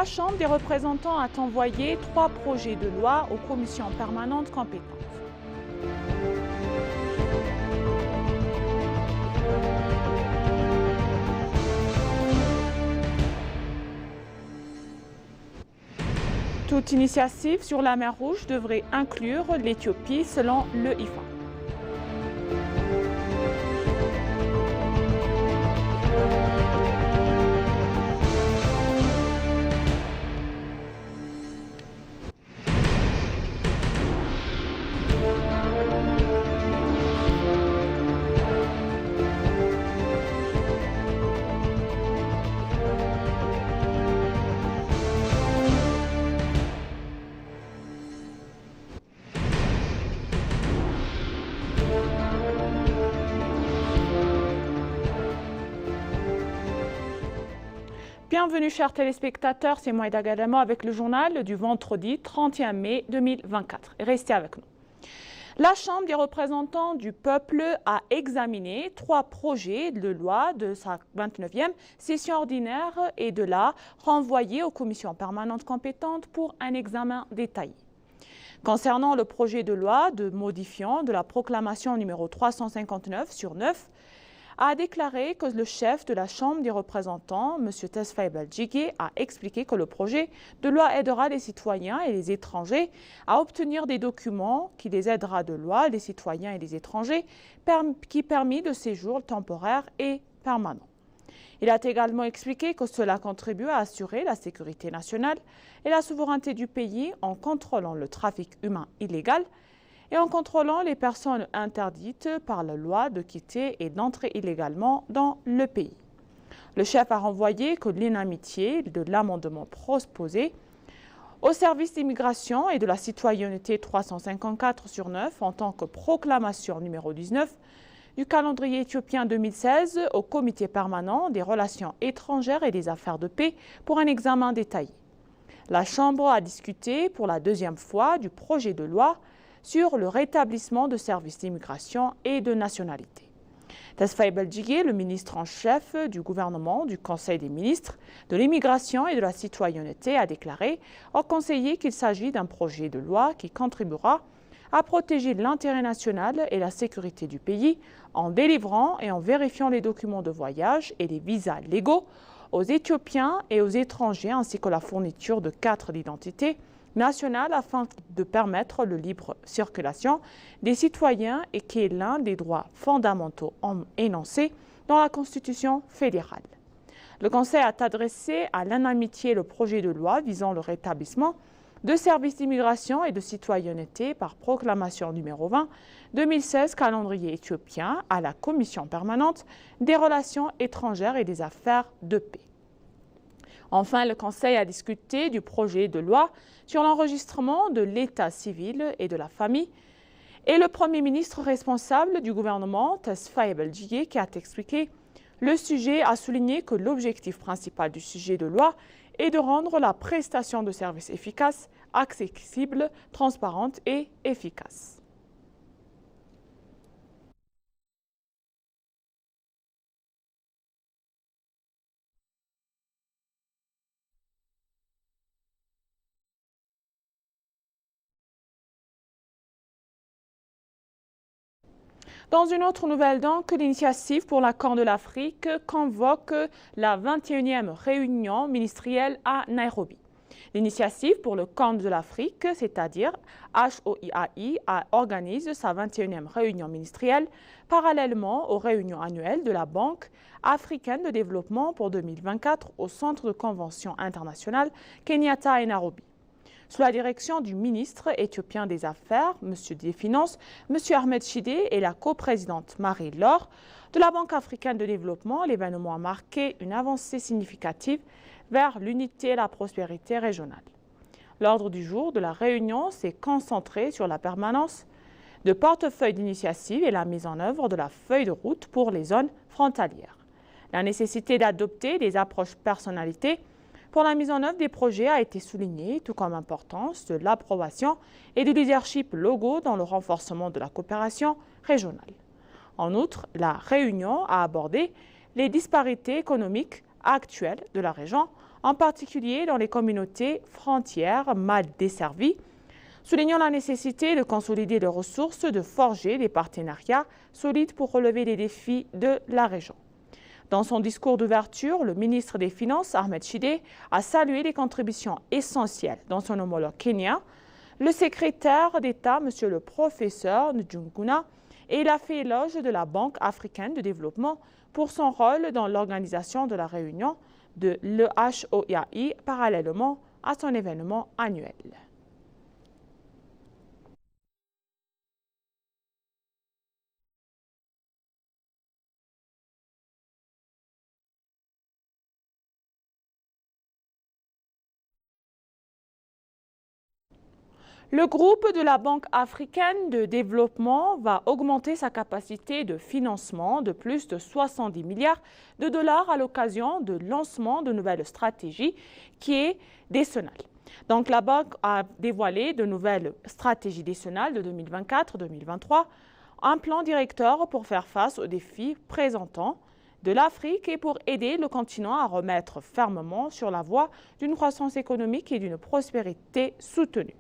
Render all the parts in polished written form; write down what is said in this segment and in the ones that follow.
La Chambre des représentants a envoyé 3 projets de loi aux commissions permanentes compétentes. Toute initiative sur la mer Rouge devrait inclure l'Éthiopie selon le IFA. Bienvenue chers téléspectateurs, c'est Moïda Gadamo avec le journal du vendredi 31 mai 2024. Restez avec nous. La Chambre des représentants du peuple a examiné 3 projets de loi de sa 29e session ordinaire et de la renvoyer aux commissions permanentes compétentes pour un examen détaillé. Concernant le projet de loi de modifiant de la proclamation numéro 359/9, a déclaré que le chef de la Chambre des représentants, M. Tesfaye Beldjigui, a expliqué que le projet de loi aidera les citoyens et les étrangers à obtenir des documents qui les aidera de loi, les citoyens et les étrangers, qui permis de séjour temporaire et permanent. Il a également expliqué que cela contribue à assurer la sécurité nationale et la souveraineté du pays en contrôlant le trafic humain illégal et en contrôlant les personnes interdites par la loi de quitter et d'entrer illégalement dans le pays. Le chef a renvoyé que l'inamitié de l'amendement proposé au service d'immigration et de la citoyenneté 354/9 en tant que proclamation numéro 19 du calendrier éthiopien 2016 au comité permanent des relations étrangères et des affaires de paix pour un examen détaillé. La Chambre a discuté pour la 2e fois du projet de loi sur le rétablissement de services d'immigration et de nationalité. Tesfaye Beldjigui, le ministre en chef du gouvernement du Conseil des ministres de l'immigration et de la citoyenneté, a déclaré aux conseillers qu'il s'agit d'un projet de loi qui contribuera à protéger l'intérêt national et la sécurité du pays en délivrant et en vérifiant les documents de voyage et les visas légaux aux Éthiopiens et aux étrangers ainsi que la fourniture de cartes d'identité nationale afin de permettre la libre circulation des citoyens et qui est l'un des droits fondamentaux énoncés dans la Constitution fédérale. Le Conseil a adressé à l'unanimité le projet de loi visant le rétablissement de services d'immigration et de citoyenneté par proclamation numéro 20 2016 calendrier éthiopien à la Commission permanente des relations étrangères et des affaires de paix. Enfin, le Conseil a discuté du projet de loi sur l'enregistrement de l'état civil et de la famille et le Premier ministre responsable du gouvernement, Tesfaye Beldjigui, qui a expliqué le sujet, a souligné que l'objectif principal du sujet de loi est de rendre la prestation de services efficace, accessible, transparente et efficace. Dans une autre nouvelle donc, l'initiative pour la Corne de l'Afrique convoque la 21e réunion ministérielle à Nairobi. L'initiative pour le Corne de l'Afrique, c'est-à-dire HOIAI, organise sa 21e réunion ministérielle parallèlement aux réunions annuelles de la Banque africaine de développement pour 2024 au Centre de convention internationale Kenyatta et Nairobi. Sous la direction du ministre éthiopien des Affaires, des Finances, M. Ahmed Shide et la coprésidente Marie-Laure de la Banque africaine de développement, l'événement a marqué une avancée significative vers l'unité et la prospérité régionale. L'ordre du jour de la réunion s'est concentré sur la permanence de portefeuille d'initiative et la mise en œuvre de la feuille de route pour les zones frontalières. La nécessité d'adopter des approches personnalisées pour la mise en œuvre des projets a été soulignée, tout comme l'importance de l'approbation et du leadership locaux dans le renforcement de la coopération régionale. En outre, la réunion a abordé les disparités économiques actuelles de la région en particulier dans les communautés frontières mal desservies, soulignant la nécessité de consolider les ressources, de forger des partenariats solides pour relever les défis de la région. Dans son discours d'ouverture, le ministre des Finances, Ahmed Shide, a salué les contributions essentielles dans son homologue kenyan, le secrétaire d'État, M. le professeur Njuguna, et il a fait éloge de la Banque africaine de développement pour son rôle dans l'organisation de la réunion de l'EHOIAI parallèlement à son événement annuel. Le groupe de la Banque africaine de développement va augmenter sa capacité de financement de plus de 70 milliards de dollars à l'occasion du lancement de nouvelles stratégies qui est décennale. Donc la banque a dévoilé de nouvelles stratégies décennales de 2024-2023, un plan directeur pour faire face aux défis présentants de l'Afrique et pour aider le continent à remettre fermement sur la voie d'une croissance économique et d'une prospérité soutenue.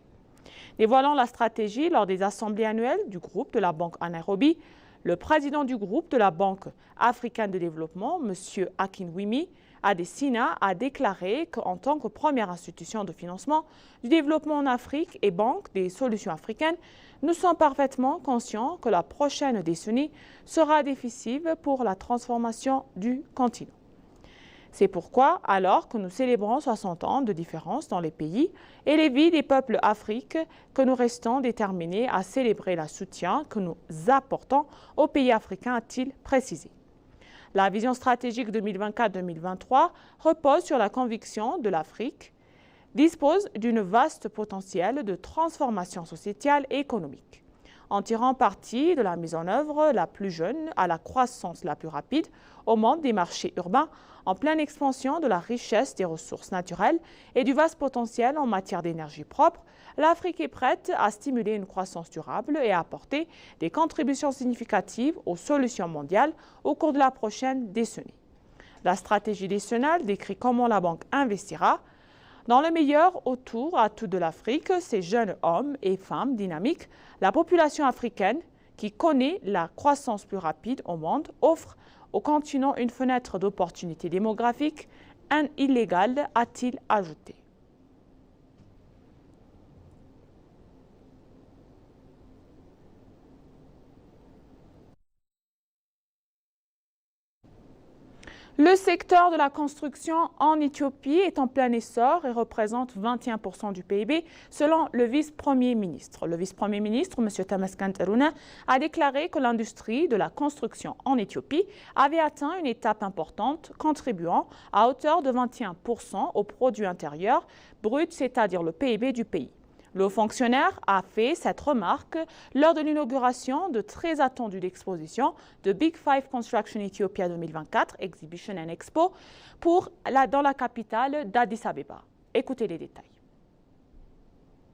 Dévoilant la stratégie lors des assemblées annuelles du groupe de la Banque à Nairobi, le président du groupe de la Banque africaine de développement, M. Akinwumi Adesina, a déclaré qu'en tant que première institution de financement du développement en Afrique et banque des solutions africaines, nous sommes parfaitement conscients que la prochaine décennie sera décisive pour la transformation du continent. C'est pourquoi, alors que nous célébrons 60 ans de différence dans les pays et les vies des peuples africains, que nous restons déterminés à célébrer le soutien que nous apportons aux pays africains, a-t-il précisé. La vision stratégique 2024-2023 repose sur la conviction de l'Afrique dispose d'un vaste potentiel de transformation sociétale et économique. En tirant parti de la mise en œuvre la plus jeune à la croissance la plus rapide au monde des marchés urbains, en pleine expansion de la richesse des ressources naturelles et du vaste potentiel en matière d'énergie propre, l'Afrique est prête à stimuler une croissance durable et à apporter des contributions significatives aux solutions mondiales au cours de la prochaine décennie. La stratégie décennale décrit comment la banque investira dans le meilleur autour à tout de l'Afrique, ces jeunes hommes et femmes dynamiques, la population africaine qui connaît la croissance plus rapide au monde offre au continent une fenêtre d'opportunité démographique illégale, a-t-il ajouté. Le secteur de la construction en Éthiopie est en plein essor et représente 21% du PIB selon le vice-premier ministre. Le vice-premier ministre, M. Tamaskan Teruna, a déclaré que l'industrie de la construction en Éthiopie avait atteint une étape importante, contribuant à hauteur de 21% au produit intérieur brut, c'est-à-dire le PIB du pays. Le fonctionnaire a fait cette remarque lors de l'inauguration de très attendue l'exposition de Big Five Construction Ethiopia 2024, Exhibition and Expo, dans la capitale d'Addis Abeba. Écoutez les détails.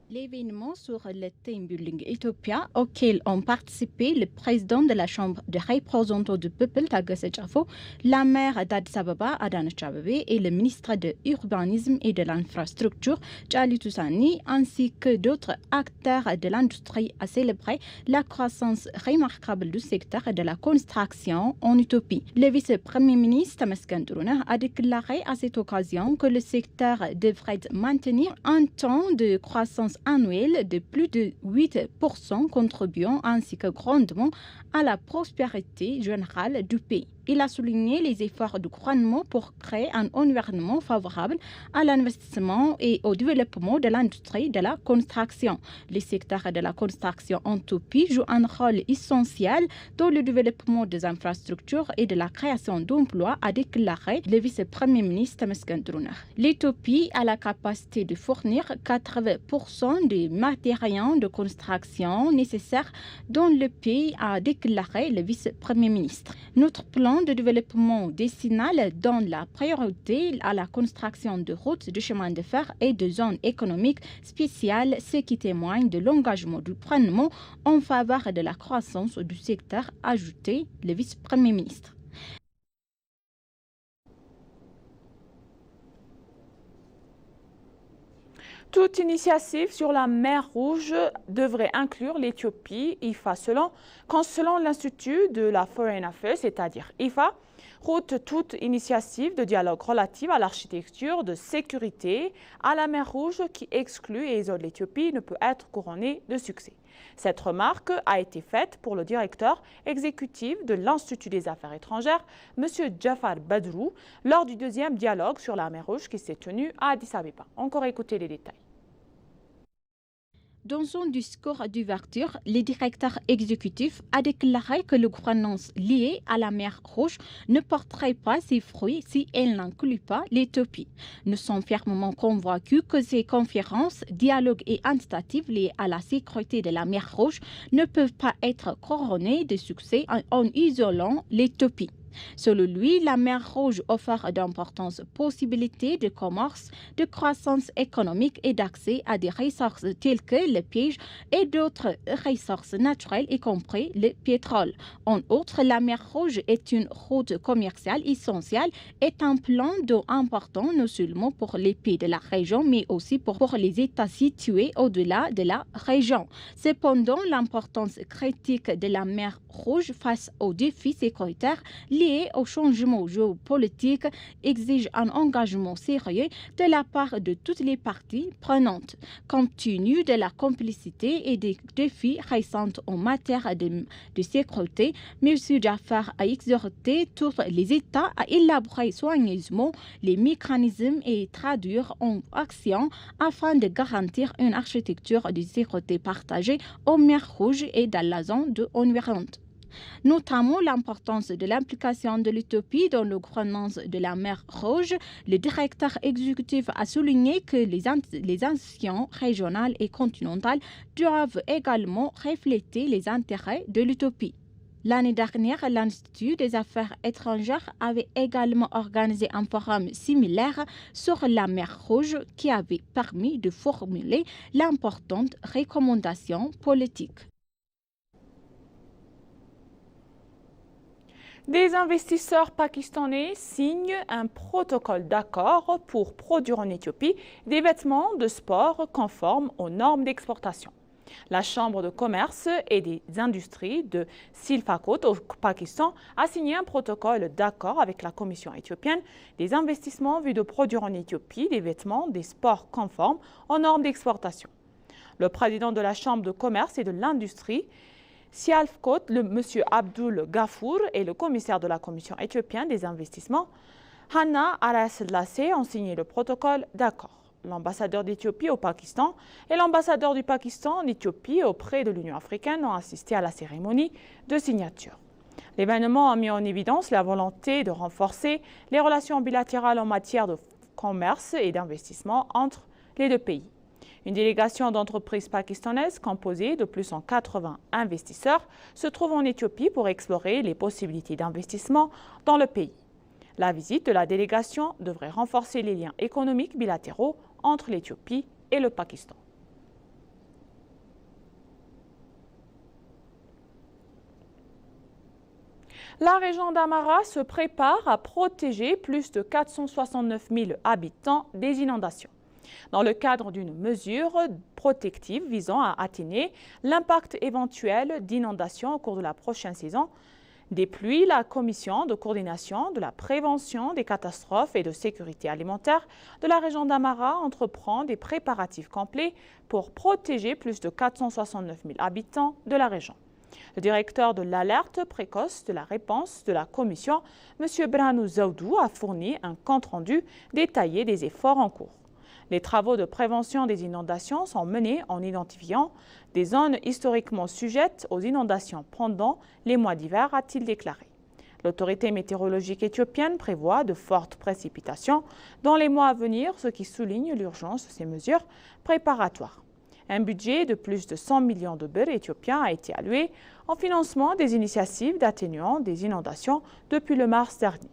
L'événement sur le Team Building Ethiopia, auquel ont participé le président de la Chambre des représentants du peuple, Tagasse Tchafo, la maire d'Addis Ababa, Adanesh Abebe, et le ministre de l'Urbanisme et de l'Infrastructure, Djali Toussani, ainsi que d'autres acteurs de l'industrie, a célébré la croissance remarquable du secteur de la construction en Éthiopie. Le vice-premier ministre, Tamaskan Teruna, a déclaré à cette occasion que le secteur devrait maintenir un temps de croissance annuel de plus de 8%, contribuant ainsi que grandement à la prospérité générale du pays. Il a souligné les efforts du gouvernement pour créer un environnement favorable à l'investissement et au développement de l'industrie de la construction. Le secteur de la construction en Éthiopie joue un rôle essentiel dans le développement des infrastructures et de la création d'emplois, a déclaré le vice-premier ministre Tamaskan Teruna. L'Éthiopie a la capacité de fournir 80% des matériaux de construction nécessaires dans le pays, a déclaré le vice-premier ministre. Notre plan de développement décennal donne la priorité à la construction de routes, de chemins de fer et de zones économiques spéciales, ce qui témoigne de l'engagement du gouvernement en faveur de la croissance du secteur, a ajouté le vice-premier ministre. Toute initiative sur la mer Rouge devrait inclure l'Éthiopie, IFA, selon l'Institut de la Foreign Affairs, c'est-à-dire IFA, toute initiative de dialogue relative à l'architecture de sécurité à la mer Rouge qui exclut et isole l'Éthiopie ne peut être couronnée de succès. Cette remarque a été faite pour le directeur exécutif de l'Institut des Affaires étrangères, M. Jafar Badrou, lors du deuxième dialogue sur la mer Rouge qui s'est tenu à Addis Abeba. Encore écoutez les détails. Dans son discours d'ouverture, le directeur exécutif a déclaré que la gouvernance liée à la mer Rouge ne porterait pas ses fruits si elle n'inclut pas l'Éthiopie. Nous sommes fermement convaincus que ces conférences, dialogues et initiatives liées à la sécurité de la mer Rouge ne peuvent pas être couronnées de succès en isolant l'Éthiopie. Selon lui, la mer Rouge offre d'importantes possibilités de commerce, de croissance économique et d'accès à des ressources telles que le piège et d'autres ressources naturelles, y compris le pétrole. En outre, la mer Rouge est une route commerciale essentielle et un plan d'eau important non seulement pour les pays de la région, mais aussi pour les États situés au-delà de la région. Cependant, l'importance critique de la mer Rouge face aux défis sécuritaires liés au changement géopolitique exige un engagement sérieux de la part de toutes les parties prenantes. Compte tenu de la complicité et des défis récents en matière de sécurité, M. Jafar a exhorté tous les États à élaborer soigneusement les mécanismes et traduire en action afin de garantir une architecture de sécurité partagée aux mers Rouges et dans la zone environnante. Notamment l'importance de l'implication de l'Éthiopie dans la gouvernance de la mer Rouge, le directeur exécutif a souligné que les institutions régionales et continentales doivent également refléter les intérêts de l'Éthiopie. L'année dernière, l'Institut des Affaires étrangères avait également organisé un forum similaire sur la mer Rouge qui avait permis de formuler l'importante recommandation politique. Des investisseurs pakistanais signent un protocole d'accord pour produire en Éthiopie des vêtements de sport conformes aux normes d'exportation. La Chambre de commerce et des industries de Silphakot au Pakistan a signé un protocole d'accord avec la Commission éthiopienne des investissements vus de produire en Éthiopie des vêtements des sports conformes aux normes d'exportation. Le président de la Chambre de commerce et de l'industrie, Silphakot, M. Abdul Ghafour, et le commissaire de la Commission éthiopienne des investissements, Hanna Araselasse, ont signé le protocole d'accord. L'ambassadeur d'Éthiopie au Pakistan et l'ambassadeur du Pakistan en Éthiopie auprès de l'Union africaine ont assisté à la cérémonie de signature. L'événement a mis en évidence la volonté de renforcer les relations bilatérales en matière de commerce et d'investissement entre les deux pays. Une délégation d'entreprises pakistanaises composée de plus de 80 investisseurs se trouve en Éthiopie pour explorer les possibilités d'investissement dans le pays. La visite de la délégation devrait renforcer les liens économiques bilatéraux entre l'Éthiopie et le Pakistan. La région d'Amara se prépare à protéger plus de 469 000 habitants des inondations. Dans le cadre d'une mesure protective visant à atténuer l'impact éventuel d'inondations au cours de la prochaine saison, des pluies, la Commission de coordination de la prévention des catastrophes et de sécurité alimentaire de la région d'Amara entreprend des préparatifs complets pour protéger plus de 469 000 habitants de la région. Le directeur de l'alerte précoce de la réponse de la Commission, M. Branou Zaoudou, a fourni un compte-rendu détaillé des efforts en cours. Les travaux de prévention des inondations sont menés en identifiant des zones historiquement sujettes aux inondations pendant les mois d'hiver, a-t-il déclaré. L'autorité météorologique éthiopienne prévoit de fortes précipitations dans les mois à venir, ce qui souligne l'urgence de ces mesures préparatoires. Un budget de plus de 100 millions de birrs éthiopiens a été alloué en financement des initiatives d'atténuant des inondations depuis le mars dernier.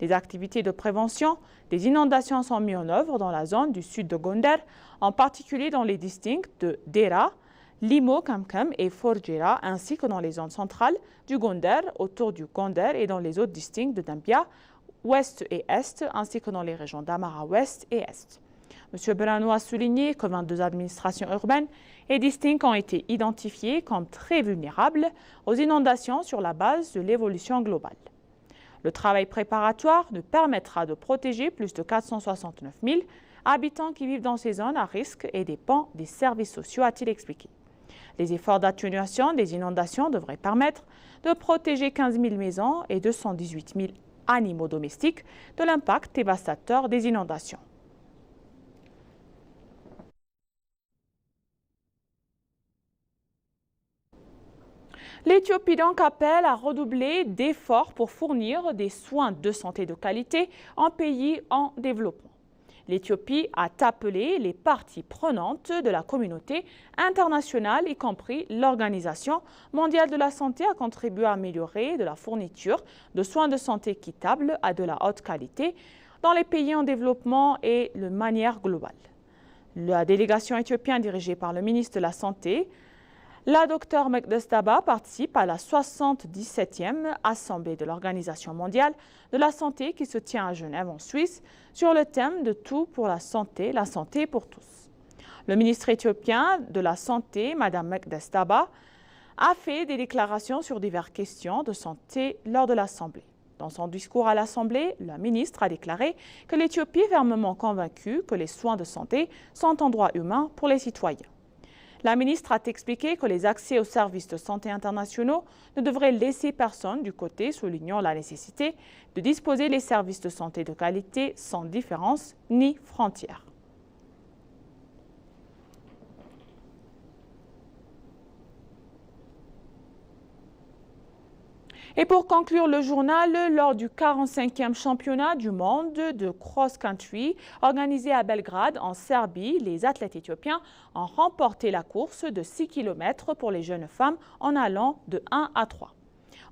Des activités de prévention des inondations sont mises en œuvre dans la zone du sud de Gonder, en particulier dans les districts de Dera, Limo, Kamkam et Forjera, ainsi que dans les zones centrales du Gonder, autour du Gonder et dans les autres districts de Dambia, ouest et est, ainsi que dans les régions d'Amara ouest et est. M. Berano a souligné que 22 administrations urbaines et distinctes ont été identifiées comme très vulnérables aux inondations sur la base de l'évolution globale. Le travail préparatoire nous permettra de protéger plus de 469 000 habitants qui vivent dans ces zones à risque et dépendent des services sociaux, a-t-il expliqué. Les efforts d'atténuation des inondations devraient permettre de protéger 15 000 maisons et 218 000 animaux domestiques de l'impact dévastateur des inondations. L'Éthiopie donc appelle à redoubler d'efforts pour fournir des soins de santé de qualité en pays en développement. L'Éthiopie a appelé les parties prenantes de la communauté internationale, y compris l'Organisation mondiale de la santé, à contribuer à améliorer de la fourniture de soins de santé équitables à de la haute qualité dans les pays en développement et de manière globale. La délégation éthiopienne dirigée par le ministre de la Santé, la Dr Mekdes Daba, participe à la 77e Assemblée de l'Organisation mondiale de la santé qui se tient à Genève en Suisse sur le thème de tout pour la santé pour tous. Le ministre éthiopien de la Santé, Mme Mekdes Daba, a fait des déclarations sur diverses questions de santé lors de l'Assemblée. Dans son discours à l'Assemblée, la ministre a déclaré que l'Éthiopie est fermement convaincue que les soins de santé sont un droit humain pour les citoyens. La ministre a expliqué que les accès aux services de santé internationaux ne devraient laisser personne du côté, soulignant la nécessité de disposer des services de santé de qualité sans différence ni frontières. Et pour conclure le journal, lors du 45e championnat du monde de cross-country organisé à Belgrade, en Serbie, les athlètes éthiopiens ont remporté la course de 6 km pour les jeunes femmes en allant de 1 à 3.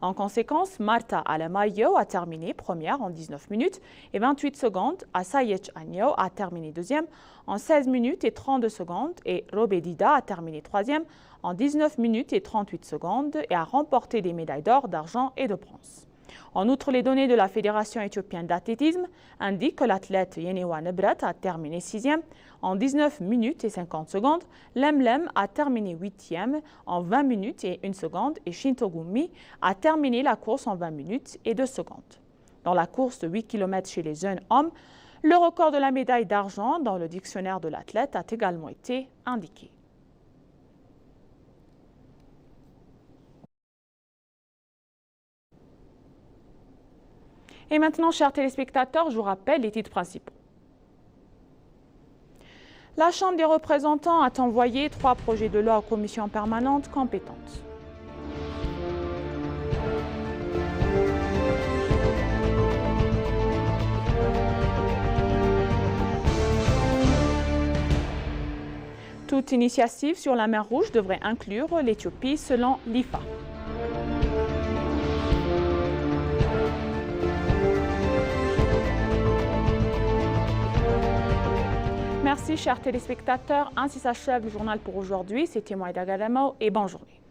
En conséquence, Marta Alemayo a terminé première en 19 minutes et 28 secondes. Asayech Agnew a terminé deuxième en 16 minutes et 32 secondes et Robedida a terminé troisième en 19 minutes et 38 secondes et a remporté des médailles d'or, d'argent et de bronze. En outre, les données de la Fédération éthiopienne d'athlétisme indiquent que l'athlète Yenewa Nebret a terminé 6e en 19 minutes et 50 secondes. Lemlem a terminé 8e en 20 minutes et 1 seconde et Shintogumi a terminé la course en 20 minutes et 2 secondes. Dans la course de 8 km chez les jeunes hommes, le record de la médaille d'argent dans le dictionnaire de l'athlète a également été indiqué. Et maintenant, chers téléspectateurs, je vous rappelle les titres principaux. La Chambre des représentants a envoyé 3 projets de loi aux commissions permanentes compétentes. Toute initiative sur la mer Rouge devrait inclure l'Éthiopie selon l'IFA. Merci, chers téléspectateurs. Ainsi s'achève le journal pour aujourd'hui. C'était Moïda Gadamo et bonne journée.